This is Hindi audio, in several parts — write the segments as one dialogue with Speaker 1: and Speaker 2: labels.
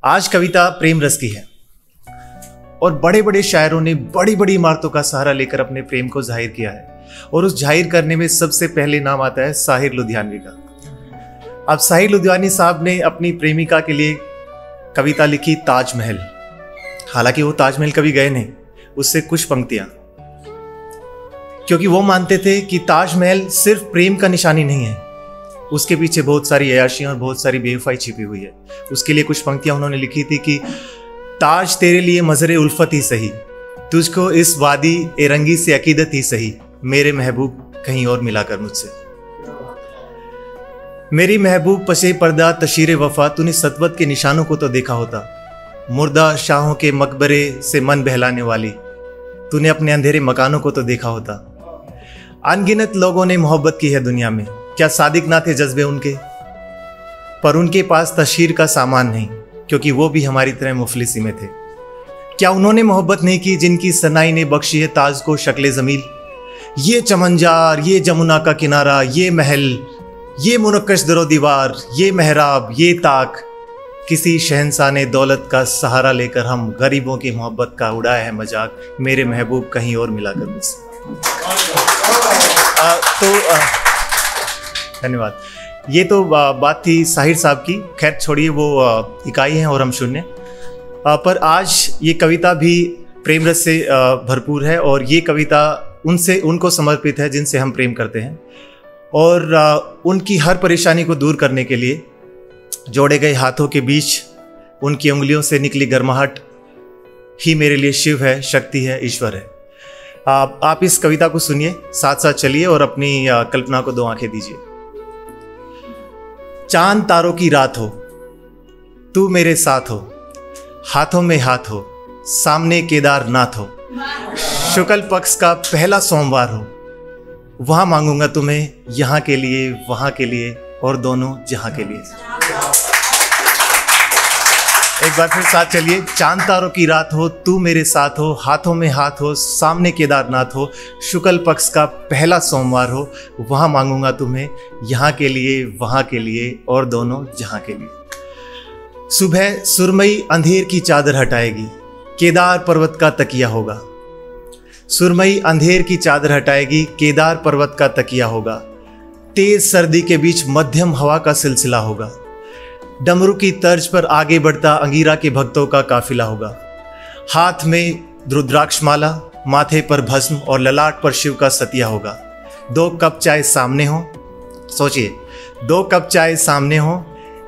Speaker 1: आज कविता प्रेम रस की है और बड़े बड़े शायरों ने बड़ी बड़ी इमारतों का सहारा लेकर अपने प्रेम को जाहिर किया है और उस जाहिर करने में सबसे पहले नाम आता है साहिर लुधियानवी का। अब साहिर लुधियानवी साहब ने अपनी प्रेमिका के लिए कविता लिखी ताजमहल। हालांकि वो ताजमहल कभी गए नहीं, उससे कुछ पंक्तियां, क्योंकि वो मानते थे कि ताजमहल सिर्फ प्रेम का निशानी नहीं है, उसके पीछे बहुत सारी अयाशियां और बहुत सारी बेवफाई छिपी हुई है। उसके लिए कुछ पंक्तियां उन्होंने लिखी थी कि ताज तेरे लिए मजरे उल्फत ही सही, तुझको इस वादी ए रंगी से अकीदत ही सही, मेरे महबूब कहीं और मिला कर मुझसे। मेरी महबूब पशे पर्दा तशीरे वफा, तूने सतवत के निशानों को तो देखा होता, मुर्दा शाहों के मकबरे से मन बहलाने वाली, तूने अपने अंधेरे मकानों को तो देखा होता। अनगिनत लोगों ने मोहब्बत की है दुनिया में, क्या सादिक ना थे जज्बे उनके, पर उनके पास तशहीर का सामान नहीं, क्योंकि वो भी हमारी तरह मुफलिसी में थे। क्या उन्होंने मोहब्बत नहीं की जिनकी सनाई ने बख्शी है ताज को शक्ले जमील। ये चमनजार, ये जमुना का किनारा, ये महल, ये मुनक्कश दरो दीवार, ये मेहराब, ये ताक, किसी शहंशाह ने दौलत का सहारा लेकर हम गरीबों की मोहब्बत का उड़ाया है मजाक, मेरे महबूब कहीं और मिला कर मुझसे। धन्यवाद। ये तो बात थी साहिर साहब की, खैर छोड़िए, वो इकाई हैं और हम शून्य। पर आज ये कविता भी प्रेम रस से भरपूर है और ये कविता उनको समर्पित है जिनसे हम प्रेम करते हैं, और उनकी हर परेशानी को दूर करने के लिए जोड़े गए हाथों के बीच उनकी उंगलियों से निकली गर्माहट ही मेरे लिए शिव है, शक्ति है, ईश्वर है। आप इस कविता को सुनिए, साथ साथ चलिए और अपनी कल्पना को दो आंखें दीजिए। चांद तारों की रात हो, तू मेरे साथ हो, हाथों में हाथ हो, सामने केदारनाथ हो, शुक्ल पक्ष का पहला सोमवार हो, वहां मांगूंगा तुम्हें यहाँ के लिए, वहां के लिए और दोनों जहां के लिए। एक बार फिर साथ चलिए। चांद तारों की रात हो, तू मेरे साथ हो, हाथों में हाथ हो, सामने केदारनाथ हो, शुक्ल पक्ष का पहला सोमवार हो, वहां मांगूंगा तुम्हें यहाँ के लिए, वहां के लिए और दोनों जहां के लिए। सुबह सुरमई अंधेर की चादर हटाएगी, केदार पर्वत का तकिया होगा। सुरमई अंधेर की चादर हटाएगी, केदार पर्वत का तकिया होगा। तेज सर्दी के बीच मध्यम हवा का सिलसिला होगा। डमरू की तर्ज पर आगे बढ़ता अंगीरा के भक्तों का काफिला होगा। हाथ में रुद्राक्षमाला, माथे पर भस्म और ललाट पर शिव का सतिया होगा। 2 कप चाय सामने हो, सोचिए, 2 कप चाय सामने हो,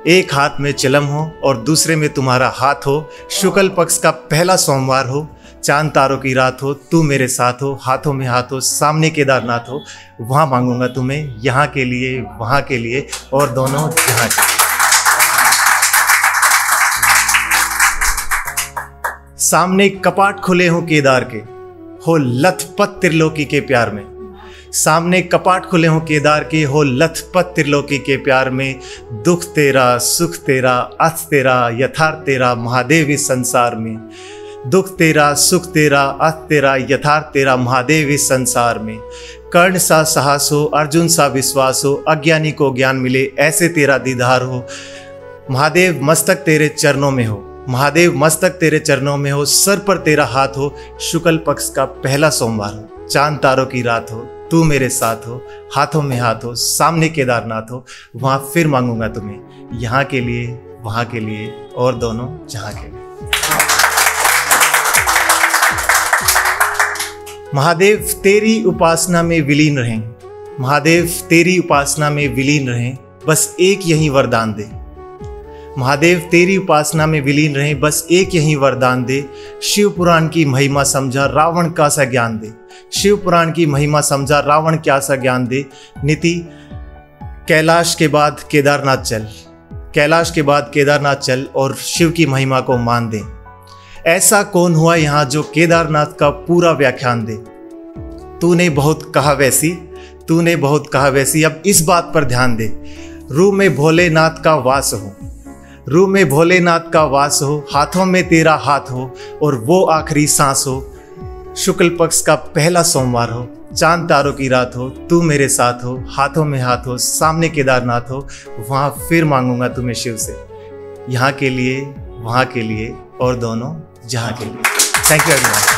Speaker 1: एक हाथ में चिलम हो और दूसरे में तुम्हारा हाथ हो, शुक्ल पक्ष का पहला सोमवार हो, चांद तारों की रात हो, तू मेरे साथ हो, हाथों में हाथ हो, सामने केदारनाथ हो, वहां मांगूंगा तुम्हें यहाँ के लिए, वहां के लिए और दोनों जहां के लिए। सामने कपाट खुले हो केदार के, हो लथपथ त्रिलोकी के प्यार में। सामने कपाट खुले हो केदार के, हो लथपथ त्रिलोकी के प्यार में। दुख तेरा, सुख तेरा, अर्थ तेरा, यथार्थ तेरा, महादेव इस संसार में। दुख तेरा, सुख तेरा, अर्थ तेरा, यथार्थ तेरा, महादेव इस संसार में। कर्ण सा साहस हो, अर्जुन सा विश्वास हो, अज्ञानी को ज्ञान मिले, ऐसे तेरा दीदार हो। महादेव मस्तक तेरे चरणों में हो, महादेव मस्तक तेरे चरणों में हो, सर पर तेरा हाथ हो, शुक्ल पक्ष का पहला सोमवार हो, चांद तारों की रात हो, तू मेरे साथ हो, हाथों में हाथ हो, सामने केदारनाथ हो, वहां फिर मांगूंगा तुम्हें यहाँ के लिए, वहां के लिए और दोनों जहां के लिए। महादेव तेरी उपासना में विलीन रहें, महादेव तेरी उपासना में विलीन रहें, बस एक यही वरदान दे। महादेव तेरी उपासना में विलीन रहें, बस एक यही वरदान दे। शिव पुराण की महिमा समझा, रावण का सा ज्ञान दे। शिव पुराण की महिमा समझा, रावण क्या सा ज्ञान दे। नीति कैलाश के बाद केदारनाथ चल, कैलाश के बाद केदारनाथ चल और शिव की महिमा को मान दे। ऐसा कौन हुआ यहाँ जो केदारनाथ का पूरा व्याख्यान दे। तूने बहुत कहा वैसी, तूने बहुत कहा वैसी, अब इस बात पर ध्यान दे। रूह में भोलेनाथ का वास हो, रूह में भोलेनाथ का वास हो, हाथों में तेरा हाथ हो और वो आखिरी सांस हो, शुक्ल पक्ष का पहला सोमवार हो, चांद तारों की रात हो, तू मेरे साथ हो, हाथों में हाथ हो, सामने केदारनाथ हो, वहां फिर मांगूंगा तुम्हें शिव से, यहाँ के लिए, वहाँ के लिए और दोनों जहाँ के लिए। Thank you everyone.